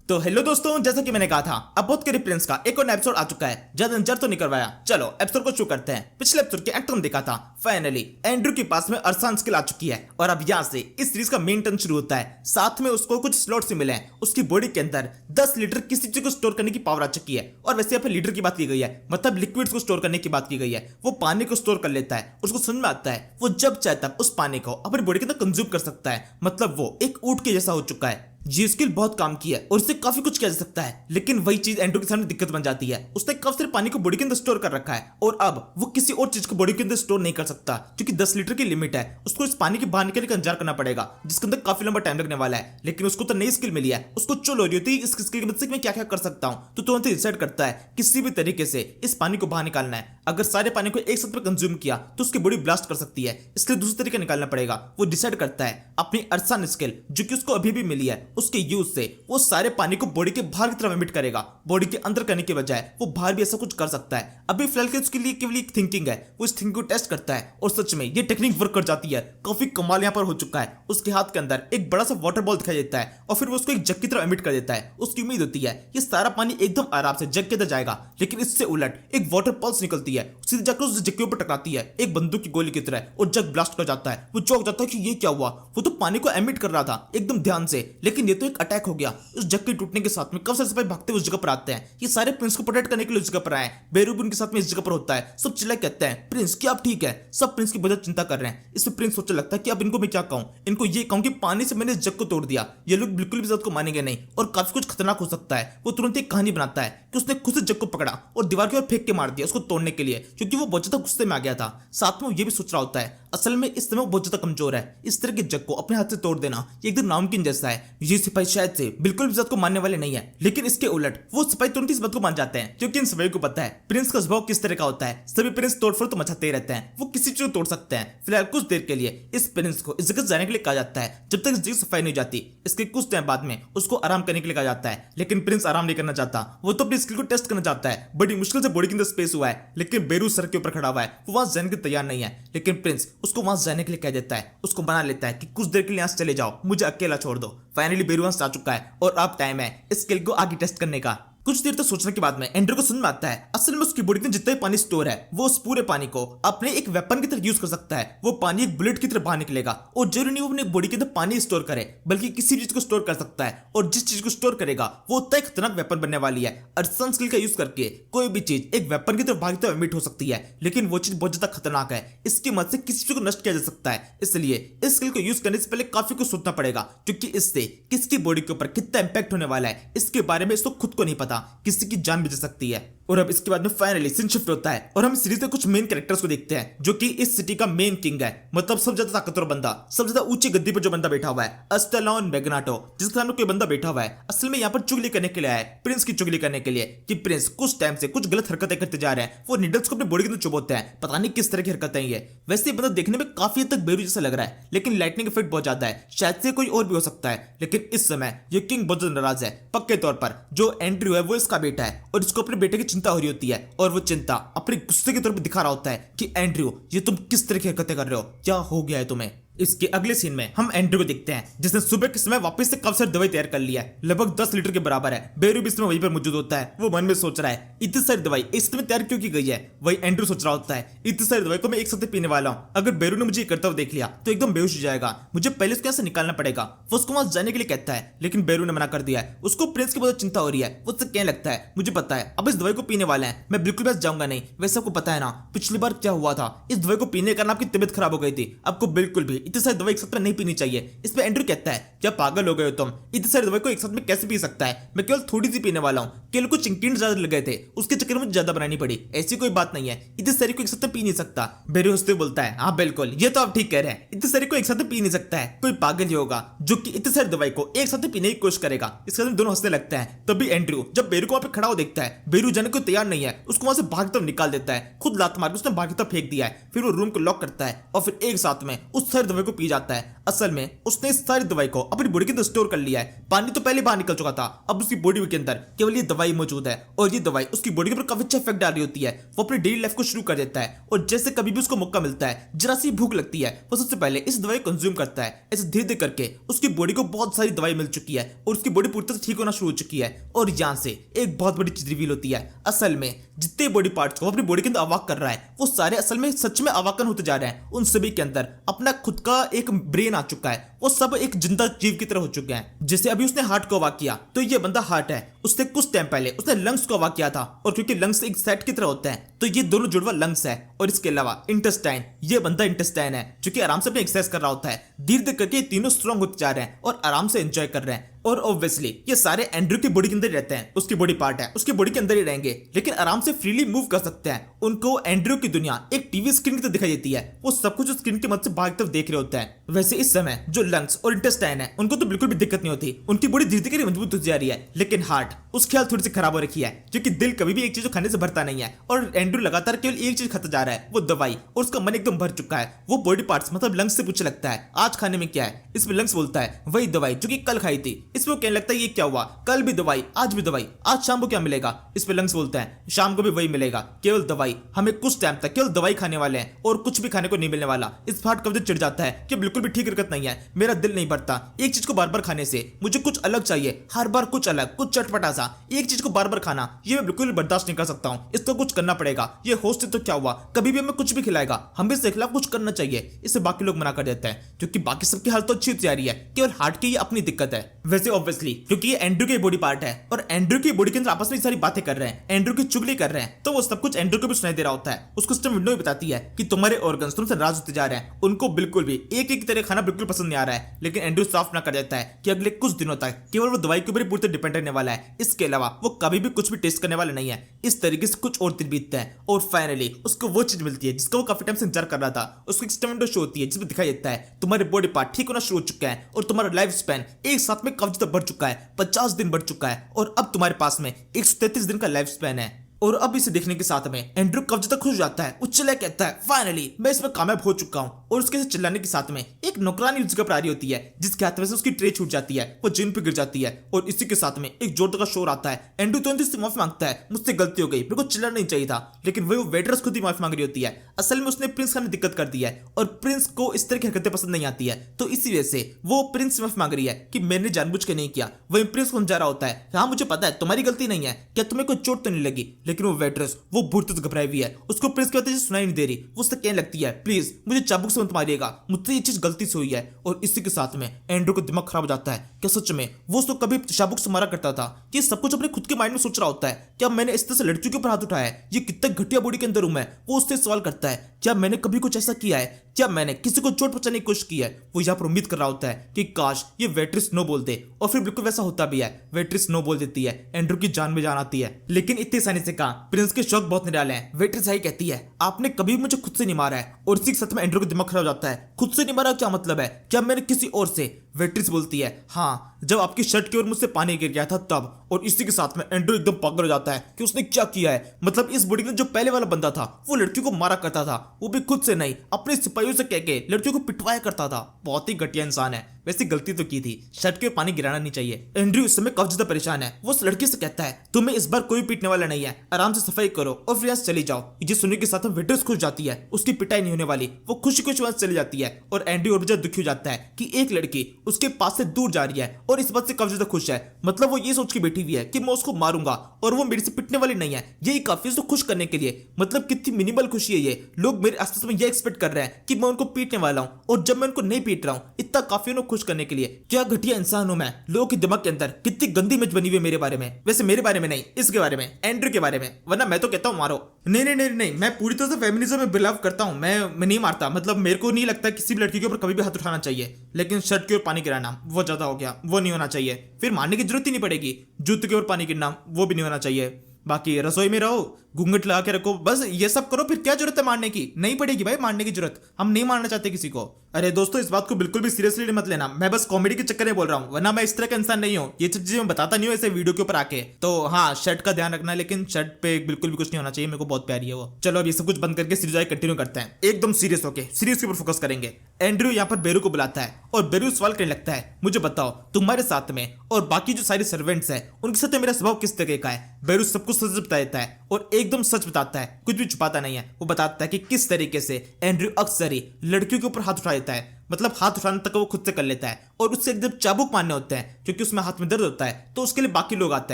तो हेलो दोस्तों, जैसा कि मैंने कहा था अब बहुत के प्रिंस का एक और एपिसोड आ चुका है। ज्यादा इंतजार तो नहीं करवाया, चलो एपिसोड को शुरू करते हैं। पिछले एपिसोड के एक्टर देखा था, फाइनली एंड्रू के पास में अरसान स्किल आ चुकी है और अब यहाँ से इस सीरीज का मेन टर्न शुरू होता है। साथ में उसको कुछ स्लॉट्स मिले हैं। उसकी बॉडी के अंदर 10 लीटर किसी चीज को स्टोर करने की पावर आ चुकी है। और वैसे यहाँ पे लीटर की बात की गई है, मतलब लिक्विड्स को स्टोर करने की बात की गई है। वो पानी को स्टोर कर लेता है, उसको समझ में आता है वो जब चाहे तब उस पानी को अपनी बॉडी के अंदर कंज्यूम कर सकता है। मतलब वो एक ऊंट के जैसा हो चुका है। ये स्किल बहुत काम की है और इससे काफी कुछ किया जा सकता है, लेकिन वही चीज एंड्रू के सामने दिक्कत बन जाती है। उसने काफी सारे पानी को बॉडी के अंदर स्टोर कर रखा है और अब वो किसी और चीज को बॉडी के अंदर स्टोर नहीं कर सकता, क्योंकि 10 लीटर की लिमिट है। उसको इस पानी के बाहर निकलने का इंतजार करना पड़ेगा, जिसके अंदर काफी लंबा टाइम लगने वाला है। लेकिन उसको तो नई स्किल मिली है, उसको चुल हो रही होती है इस स्किल की मदद से मैं क्या क्या कर सकता हूँ। तो तुरंत डिसाइड करता है किसी भी तरीके से इस पानी को बाहर निकालना है। अगर सारे पानी को एक साथ में कंज्यूम किया तो उसकी बॉडी ब्लास्ट कर सकती है, इसलिए दूसरा तरीका निकालना पड़ेगा। वो डिसाइड करता है अपनी अरसान स्किल जो कि उसको अभी भी मिली है, उसके यूज से वो सारे पानी को बॉडी के बाहर की तरफ एमिट करेगा। बॉडी के अंदर करने के बजाय वो बाहर भी ऐसा कुछ कर सकता है। अभी फिलहाल के उसके लिए केवल एक थिंकिंग है, वो इस थिंकिंग को टेस्ट करता है और सच में ये टेक्निक वर्क कर जाती है। काफी कमाल यहाँ पर हो चुका है। उसके हाथ के अंदर एक बड़ा सा वाटर बॉल दिखाई देता है और फिर वो उसको एक जग की तरफ एमिट कर देता है। उसकी उम्मीद होती है ये सारा पानी एकदम आराम से जग के अंदर जाएगा, लेकिन इससे उलट एक वाटर पल्स निकलती है, सीधे जाकर उस जग के ऊपर टकराती है एक बंदूक की गोली की तरह और जग ब्लास्ट कर जाता है। वो चौंक जाता है कि ये क्या हुआ। वो तो पानी को एमिट कर रहा था एकदम ध्यान से, लेकिन ये तो एक अटैक हो गया। उस जग के टूटने के साथ में काफी सारे सिपाही भागते हुए उस जगह पर आते हैं। ये सारे प्रिंस को प्रोटेक्ट करने के लिए उस जगह पर आए हैं। बेरू भी उनके साथ में इस जगह पर होता है। सब चिल्ला कहते हैं प्रिंस क्या आप ठीक है। सब प्रिंस की बहुत चिंता कर रहे हैं। इसमें प्रिंस सोचने लगता है कि अब इनको मैं क्या कहूं। इनको ये कहूं कि पानी से मैंने इस जग को तोड़ दिया, ये लोग बिल्कुल भी इस बात को मानेंगे नहीं और काफी कुछ खतरनाक हो सकता है। वो तुरंत एक कहानी बनाता है कि उसने खुद इस जग को पकड़ा और दीवार की ओर फेंक के मार दिया उसको तोड़ने के लिए, क्योंकि वो बहुत ज्यादा गुस्से में आ गया था। साथ में वो ये भी सोच रहा होता है असल में इस समय वो बहुत ज्यादा कमजोर है। इस तरह के जग को अपने हाथ से तोड़ देना ये एकदम नामुमकिन जैसा है। ये सिपाही शायद से बिल्कुल भी इस बात को मानने वाले नहीं है, लेकिन इसके उलट वो सिपाही तुरंत इस बात को मान जाते हैं, क्योंकि इन सभी को पता है प्रिंस का स्वभाव किस तरह का होता है। सभी प्रिंस तोड़फोड़ तो मचाते ही रहते हैं, वो किसी चीज को तोड़ सकते हैं। फिलहाल कुछ देर के लिए इस प्रिंस को इस जगह जाने के लिए कहा जाता है, जब तक इस जगह सफाई नहीं हो जाती। इसके कुछ टाइम बाद में उसको आराम करने के लिए कहा जाता है, लेकिन प्रिंस आराम नहीं करना चाहता। वो तो अपनी स्किल को टेस्ट करना चाहता है। बड़ी मुश्किल से बॉडी के अंदर स्पेस हुआ है, लेकिन बेरू सर के ऊपर खड़ा हुआ है, वो वहां जाने के तैयार नहीं है। लेकिन प्रिंस उसको वहां जाने के लिए कह देता है, उसको मना लेता है कि कुछ देर के लिए यहाँ से चले जाओ, मुझे अकेला छोड़ दो। फाइनली बेरू वहां से आ चुका है और अब टाइम है इस स्किल को आगे टेस्ट करने का। कुछ देर तक सोचने के बाद में एंड्रू को समझ में आता है असल में उसकी बॉडी में जितना भी पानी स्टोर है वो उस पूरे पानी को अपने एक वेपन की तरह यूज कर सकता है। वो पानी एक बुलेट की तरह बाहर निकलेगा और जरूरी नहीं वो अपने बॉडी के अंदर पानी स्टोर करे, बल्कि किसी चीज को स्टोर कर सकता है और जिस चीज को स्टोर करेगा वो उतना ही खतरनाक वेपन बनने वाली है। अरसान स्किल का यूज करके कोई भी चीज एक वेपन की तरफ बाहर की तरफ एमिट हो सकती है, लेकिन वो चीज बहुत ज्यादा खतरनाक है। इसकी मदद से किसी चीज को नष्ट किया जा सकता है, इसलिए इस स्किल को यूज करने से पहले काफी कुछ सोचना पड़ेगा, क्योंकि इससे किसकी बॉडी के ऊपर कितना इंपैक्ट होने वाला है इसके बारे में इसको खुद को नहीं पता। किसी की जान भी जा सकती है। और अब इसके बाद में फाइनली सीन शिफ्ट होता है और हम सीरीज में कुछ मेन कैरेक्टर्स को देखते हैं, जो कि इस सिटी का मेन किंग है। मतलब सबसे ज्यादा ताकतवर बंदा, सबसे ज्यादा ऊंची गद्दी पर जो बंदा बैठा हुआ है, अस्टेलॉन मैग्नाटो, जिसके सामने कोई बंदा बैठा हुआ है। असल में यहाँ पर चुगली करने के लिए आया है, प्रिंस की चुगली करने के लिए, कि प्रिंस कुछ टाइम से कुछ गलत हरकतें करते जा रहे हैं। वो नीडल्स को अपने बॉडी के अंदर चुभोते हैं, पता नहीं किस तरह की हरकतें ये। वैसे ये बंदा देखने में काफी हद तक बेरू जैसा लग रहा है, लेकिन लाइटनिंग इफेक्ट बहुत ज्यादा है, शायद से कोई और भी हो सकता है। लेकिन इस समय ये किंग बहुत ज्यादा नाराज है। पक्के तौर पर जो एंड्रू है वो इसका बेटा है और इसको अपने बेटे की चिंता हो रही होती है, और वो चिंता अपने गुस्से के तौर पर दिखा रहा होता है कि एंड्रू ये तुम किस तरह की हरकतें कर रहे हो, क्या हो गया है तुम्हें। इसके अगले सीन में हम एंड्रू को देखते हैं जिसने सुबह के समय वापस से काफी सारी दवाई तैयार कर लिया है, लगभग 10 लीटर के बराबर है। बेरू भी इसमें वहीं पर मौजूद होता है। वो मन में सोच रहा है इतनी सारी दवाई इस समय तैयार क्यों की गई है। वही एंड्रू सोच रहा होता है इतनी सारी दवाई को मैं एक साथ पीने वाला हूँ, अगर बेरू ने मुझे करता हुआ देख लिया तो एकदम बेहोश हो जाएगा, मुझे पहले उसको यहाँ निकालना पड़ेगा। वो उसको वहां जाने के लिए कहता है, लेकिन बेरू ने मना कर दिया है। उसको प्रिंस की बहुत चिंता हो रही है। वो उससे कहने लगता है मुझे पता है अब इस दवाई को पीने वाले हैं, मैं बिल्कुल बस जाऊंगा नहीं। वैसे आपको पता है ना पिछली बार क्या हुआ था, इस दवाई को पीने के कारण आपकी तबियत खराब हो गई थी। आपको बिल्कुल भी इतनी सारी दवाई एक साथ नहीं पीनी चाहिए। इस पे एंड्रू कहता है क्या पागल हो गए हो तुम, इतनी सारी दवाई को एक साथ में कैसे पी सकता है, मैं केवल थोड़ी सी पीने वाला हूँ। केवल कुछ इंग्रेडिएंट्स ज्यादा लग गए थे, उसके चक्कर में ज्यादा बनानी पड़ी, ऐसी कोई बात नहीं है। इतनी सारी को एक साथ में पी नहीं सकता। बेरू हंसते बोलता है हाँ बिल्कुल ये तो आप ठीक कह रहे हैं, इतनी सारी को एक साथ में पी नहीं सकता है, कोई पागल ही होगा जो कि इतनी सारी दवाई को एक साथ में पीने की कोशिश करेगा। इसके बाद दोनों हंसने लगते हैं। तभी एंड्रू जब बेरू को वहां पे खड़ा हो देखता है, बेरू जाने को तैयार नहीं है, उसको वहां से भाग तरफ निकाल देता है, खुद लात मार के उसने भाग तरफ फेंक दिया है। फिर वो रूम को लॉक करता है और फिर एक साथ में उस सारी दवाई को पी जाता है। असल में उसने इस सारी दवाई को अपनी बॉडी के अंदर स्टोर कर लिया है। पानी तो पहले बाहर निकल चुका था, अब उसकी बॉडी के अंदर केवल ये दवाई मौजूद है और ये दवाई उसकी बॉडी के ऊपर काफी अच्छा इफेक्ट डाल रही होती है। वो अपनी डेली लाइफ को शुरू कर देता है और जैसे कभी भी उसको मौका मिलता है, जरा सी भूख लगती है, वो सबसे पहले इस दवाई कंज्यूम करता है। ऐसे धीरे धीरे करके उसकी बॉडी को बहुत सारी दवाई मिल चुकी है और उसकी बॉडी पूरी तरह से ठीक होना शुरू हो चुकी है। और यहाँ से एक बहुत बड़ी चीज रिवील होती है। असल में जितने बॉडी पार्ट्स को अपनी बॉडी के अंदर अवाक कर रहा है, वो सारे असल में सच में अवाकन होते जा रहे हैं। उन सभी के अंदर अपना खुद का एक ब्रेन आ चुका है, वो सब एक जिंदा जीव की तरह हो चुके हैं। जैसे अभी उसने हार्ट को अवाक किया तो ये बंदा हार्ट है, उसने कुछ टाइम पहले उसने लंग्स को अवाक किया था और क्योंकि लंग्स एक सेट की तरह होते हैं तो ये दोनों जुड़वा लंग्स है। और इसके अलावा इंटेस्टाइन, ये बंदा इंटेस्टाइन है जो कि आराम से अपनी एक्सरसाइज कर रहा होता है। धीरे धीरे करके ये तीनों स्ट्रॉन्ग होते जा रहे हैं और आराम से एंजॉय कर रहे हैं। और ऑब्वियसली ये सारे एंड्रयू की बॉडी के अंदर रहते हैं, उसकी बॉडी पार्ट है, उसकी बॉडी के अंदर ही रहेंगे, लेकिन आराम से फ्रीली मूव कर सकते हैं। उनको एंड्रयू की दुनिया एक टीवी स्क्रीन की तरह दिखाई देती है, वो सब कुछ स्क्रीन की मदद से बाहर की तरफ देख रहे होते हैं। वैसे इस समय जो लंग्स और इंटेस्टाइन है उनको तो बिल्कुल भी दिक्कत नहीं होती, उनकी बॉडी धीरे धीरे मजबूत होती जा रही है। लेकिन हार्ट, उसकी हालत थोड़ी सी खराब हो रखी है, क्योंकि दिल कभी भी एक चीज खाने से भरता नहीं है और एंड्रयू लगातार केवल एक चीज खाता जा रहा है, वो दवाई, और उसका मन एकदम भर चुका है। वो बॉडी पार्ट्स मतलब लंग्स से पूछने लगता है आज खाने में क्या है, इसमें लंग्स बोलता है वही दवाई जो कि कल खाई थी। इसमें वो कहने लगता है ये क्या हुआ, कल भी दवाई, आज भी दवाई, आज शाम को क्या मिलेगा, इस पे लंग्स बोलता है शाम को भी वही मिलेगा, केवल दवाई, हमें कुछ टाइम तक केवल दवाई खाने वाले हैं और कुछ भी खाने को नहीं मिलने वाला। इस हार्ट कब्जे चिढ़ जाता है कि बिल्कुल भी ठीक हरकत नहीं है, मेरा दिल नहीं भरता एक चीज को बार बार खाने से, मुझे कुछ अलग चाहिए, हर बार कुछ अलग, कुछ चटपटा सा, एक चीज को बार बार खाना ये मैं बिल्कुल भी बर्दाश्त नहीं कर सकता हूँ, इसको कुछ करना पड़ेगा। ये होस्ट तो क्या हुआ, कभी भी हमें कुछ भी खिलाएगा, हमें इसके खिलाफ कुछ करना चाहिए। इसे बाकी लोग मना कर देते हैं क्योंकि बाकी सबकी हालत तो अच्छी होती जा रही है, केवल हार्ट की ये अपनी दिक्कत है। वैसे ऑब्वियसली क्योंकि ये एंड्रयू की बॉडी पार्ट है और एंड्रयू की बॉडी के अंदर आपस में सारी बातें कर रहे हैं, एंड्रयू की चुगली कर रहे हैं, तो वो सब कुछ एंड्रयू को भी सुनाई दे रहा होता है। उसको सिस्टम विंडो भी बताती है कि तुम्हारे ऑर्गन्स तुमसे नाराज होते जा रहे हैं, उनको बिल्कुल भी एक एक तरह खाना बिल्कुल पसंद नहीं आ रहा है। लेकिन एंड्रयू साफ ना कर देता है कि अगले कुछ दिनों तक केवल वो दवाई के ऊपर पूरी तरह डिपेंड रहने वाला है, इसके अलावा वो कभी भी कुछ भी टेस्ट करने वाला नहीं है। इस तरीके से कुछ और दिन बीतते हैं और फाइनली उसको वो चीज मिलती है जिसका वो काफी टाइम से इंतजार कर रहा था। उसको एक सिस्टम विंडो शो होती है जिसमें दिखाई देता है तुम्हारे बॉडी पार्ट ठीक होना शुरू हो चुका है और तुम्हारा लाइफ स्पैन एक साथ में काफी तक बढ़ चुका है, 50 दिन बढ़ चुका है और अब तुम्हारे पास में 133 दिन का लाइफ स्पैन है। और अब इसे देखने के साथ में एंड्रयू कब्जे तक खुश हो जाता है, वो चिल्ला कहता है फाइनली मैं इसमें कामयाब हो चुका हूँ। और उसके चिल्लाने के साथ में एक नौकरानी उसकी पर आ रही होती है जिसके हाथ में से उसकी ट्रे छूट जाती है, वो जमीन पे गिर जाती है और इसी के साथ में एक जोर का शोर आता है। एंड्रयू तुरंत इससे माफी मांगता है, मुझसे गलती हो गई, मेरे को चिल्लाना नहीं चाहिए था, लेकिन वो वेटरेस खुद ही माफी मांग रही होती है। असल में उसने प्रिंस खाने दिक्कत कर दी है और प्रिंस को इस तरह की हरकतें पसंद नहीं आती है, तो इसी वजह से वो प्रिंस से माफी मांग रही है कि मैंने जानबूझ के नहीं किया। वही प्रिंस को समझा रहा होता है हाँ मुझे पता है तुम्हारी गलती नहीं है, क्या तुम्हें कोई चोट तो नहीं लगी, लेकिन वो वेटरेस वो बुरी तरह घबराई हुई है, उसको प्रिंस की बातें सुनाई नहीं दे रही। वो उससे कहने लगती है प्लीज मुझे चाबुक से मत मारिएगा, मुझसे ये चीज गलती से हुई है। और इसी के साथ में एंड्रयू को दिमाग खराब हो जाता है, क्या सच में वो उसको कभी चाबुक से मारा करता था? ये सब कुछ अपने खुद के माइंड में सोच रहा होता है, क्या मैंने इस तरह से लड़कियों के ऊपर हाथ उठाया है, ये कितना घटिया बॉडी के अंदर हूं मैं। वो उससे सवाल करता है क्या मैंने कभी कुछ ऐसा किया है, क्या मैंने किसी को चोट पहुंचाने की कोशिश की है। वो यहाँ पर उम्मीद कर रहा होता है कि काश ये वेट्रेस नो बोल दे, और फिर बिल्कुल वैसा होता भी है, वेट्रेस नो बोल देती है, एंड्रयू की जान में जान आती है। लेकिन इतनी आसानी से कहा, प्रिंस के शौक बहुत निराले हैं। वेट्रेस आई कहती है आपने कभी मुझे खुद से नहीं मारा है, और इसी के साथ में एंड्रयू को दिमाग खराब हो जाता है, खुद से नहीं मारा क्या मतलब है, क्या मैंने किसी और से? वेट्रेस बोलती है हाँ जब आपकी शर्ट की ओर मुझसे पानी गिर गया था तब। और इसी के साथ में एंड्रयू एकदम पागल हो जाता है कि उसने क्या किया है, मतलब इस बॉडी में जो पहले वाला बंदा था वो लड़कियों को मारा करता था, वो भी खुद से नहीं अपने सिपाहियों से कह के लड़कियों को पिटवाया करता था। बहुत ही घटिया इंसान है। वैसे गलती तो की थी, शर्ट के पानी गिराना नहीं चाहिए। एंड्रयू इस समय काफी ज्यादा परेशान है, वो उस लड़की से कहता है तुम्हें इस बार कोई पीटने वाला नहीं है, आराम से सफाई करो और फिर यहाँ से चली जाओ। ये सुनने के साथ वेट्रेस खुश जाती है, उसकी पिटाई नहीं होने वाली, वो खुशी खुशी वहां से चली जाती है। और एंड्रयू और भी ज्यादा दुखी हो जाता है कि एक लड़की उसके पास से दूर जा रही है और इस बात से काफी ज्यादा खुश है, मतलब वो ये सोच के बैठी हुई है कि मैं उसको मारूंगा और वो मेरे से पिटने वाली नहीं है। यही काफी उसको खुश करने के लिए, मतलब कितनी मिनिमल खुशी है ये। लोग मेरे आसपास में ये एक्सपेक्ट कर रहे हैं कि मैं उनको पीटने वाला हूँ, और जब मैं उनको नहीं पीट रहा हूँ इतना काफी उन्हें खुश करने के लिए। क्या घटिया इंसान हूं मैं, लोगों के दिमाग के अंदर कितनी गंदी इमेज बनी हुई है मेरे बारे में। वैसे मेरे बारे में नहीं, इसके बारे में, एंड्रयू के बारे में, वरना मैं तो कहता हूं मारो। नहीं नहीं नहीं नहीं, मैं पूरी तरह से फेमिनिज्म में बिलीव करता हूं, मैं नहीं मारता, मतलब मेरे को नहीं लगता किसी भी लड़की के ऊपर कभी भी हाथ उठाना चाहिए, लेकिन शर्ट के ऊपर पानी गिराना वो ज्यादा हो गया, वो नहीं होना चाहिए। फिर मारने की जरूरत ही नहीं पड़ेगी, जूते के ऊपर पानी गिरना वो भी नहीं होना चाहिए। बाकी रसोई में रहो, घूंघट लगा के रखो, बस ये सब करो, फिर क्या जरूरत है मारने की? नहीं पड़ेगी भाई मारने की जरूरत, हम नहीं मारना चाहते किसी को। अरे दोस्तों इस बात को बिल्कुल भी सीरियसली मत लेना, मैं बस कॉमेडी के चक्कर में बोल रहा हूँ, वरना मैं इस तरह का इंसान नहीं हूँ। ये सब चीजें मैं बताता नहीं हूँ ऐसे वीडियो के ऊपर आके। तो हाँ, शर्ट का ध्यान रखना, लेकिन शर्ट पे बिल्कुल भी कुछ नहीं होना चाहिए, मेरे को बहुत प्यारी है वो। चलो अब ये सब कुछ बंद करके सीरीज कंटिन्यू करते हैं, एकदम सीरियस होके सीरीज के ऊपर फोकस करेंगे। एंड्रयू यहाँ पर बेरू को बुलाता है और बेरू सवाल करने लगता है, मुझे बताओ तुम्हारे साथ में और बाकी जो सारे सर्वेंट्स हैं उनके साथ मेरा स्वभाव किस तरह का है? बेरू सब कुछ सच बता देता है और एकदम सच बताता है, कुछ भी छुपाता नहीं है। वो बताता है कि किस तरीके से एंड्रयू अक्सर ही लड़कियों के ऊपर हाथ उठा देता है, मतलब हाथ उठाने तक वो खुद से कर लेता है, और उससे एकदम चाबुक मारने होते हैं क्योंकि उसमें हाथ में दर्द होता है। तो उसके लिए बाकी लोग आते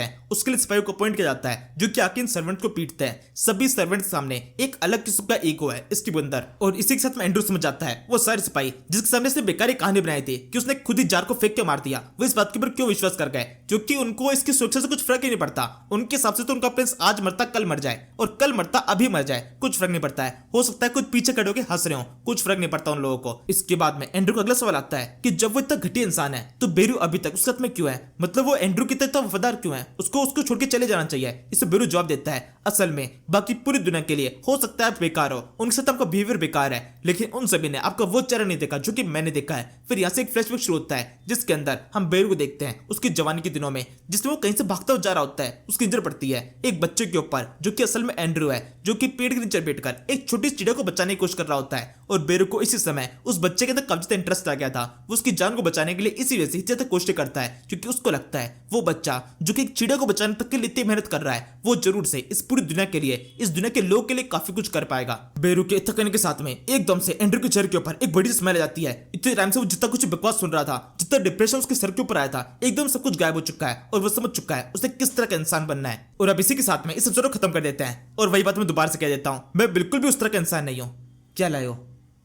हैं, उसके लिए सिपाहियों को अपॉइंट किया जाता है जो कि आके इन सर्वेंट को पीटते हैं। सभी सर्वेंट सामने एक अलग किस्म का ईगो है इसके अंदर, और इसी के साथ में एंड्रयू समझ जाता है वो सारे सिपाही जिसके सामने से बेकार कहानी बनाई थी कि उसने खुद ही जार को फेंक के मार दिया, वो इस बात के ऊपर क्यों विश्वास कर गए? क्योंकि उनको इसकी सुरक्षा से कुछ फर्क ही नहीं पड़ता। उनके हिसाब से तो उनका प्रिंस आज मरता कल मर जाए, और कल मरता अभी मर जाए, कुछ फर्क नहीं पड़ता है। हो सकता है कुछ पीछे खड़े होकर हंस रहे हो, कुछ फर्क नहीं पड़ता उन लोगों को। इसके बाद में एंड्रयू को अगला सवाल आता है कि जब वो इतना घटिया इंसान है तो बेरू अभी तक उसके साथ में क्यों है? मतलब वो एंड्रयू की तरह वफादार क्यों है? उसको छोड़ के चले जाना चाहिए। इसे बेरू जवाब देता है, असल में बाकी पूरी दुनिया के लिए हो सकता है आप बेकार हो, उनके साथ आपका बिहेवियर बेकार है, लेकिन उन सभी ने आपका वो चेहरा नहीं देखा जो कि मैंने देखा है। फिर यहाँ से एक फ्लैशबैक शुरू होता है जिसके अंदर हम बेरू को देखते हैं उसकी जवानी के दिनों में, जिसमें वो कहीं से भागता हुआ जा रहा होता है। उसकी नजर पड़ती है एक बच्चे के ऊपर जो कि असल में एंड्रयू है, जो कि पेड़ के नीचे बैठकर एक छोटी चिड़िया को बचाने की कोशिश कर रहा होता है। और बेरू को इसी समय उस बच्चे के अंदर काफी ज्यादा इंटरेस्ट आ गया था, वो उसकी जान को बचाने के लिए इसी वजह से ज्यादा कोशिश करता है क्योंकि उसको लगता है वो बच्चा जो कि एक चिड़िया को बचाने तक के लिए इतनी मेहनत कर रहा है, वो जरूर से इस पूरी दुनिया के लिए, इस दुनिया के लोगों के लिए काफी कुछ कर पाएगा। बेरू के इतना करने के साथ में एकदम से एंड्रयू के चेहरे के ऊपर एक बड़ी स्मेल आ जाती है। इतने टाइम से वो जितना कुछ बकवास सुन रहा था, जितना डिप्रेशन उसके सर के ऊपर आया था, एकदम सब कुछ गायब हो चुका है और वो समझ चुका है उसे किस तरह का इंसान बनना है। और अब इसी के साथ में इस एपिसोड को खत्म कर देते हैं। और वही बात मैं दोबारा से कह देता हूँ, मैं बिल्कुल भी उस तरह का इंसान नहीं हूँ। क्या लाए हो?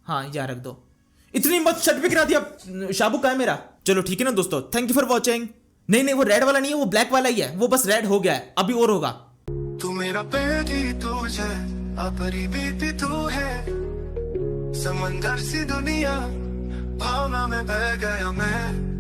हाँ यार रख दो, इतनी मत शर्ट भी गिरा दिया, शाबू का है मेरा। चलो ठीक है ना दोस्तों, थैंक यू फॉर वॉचिंग। नहीं वो रेड वाला नहीं है, वो ब्लैक वाला ही है, वो बस रेड हो गया है, अभी और होगा। तू मेरा बेटी तुझे अपनी बीती तू है, समंदर सी दुनिया भावना में बह गया मैं।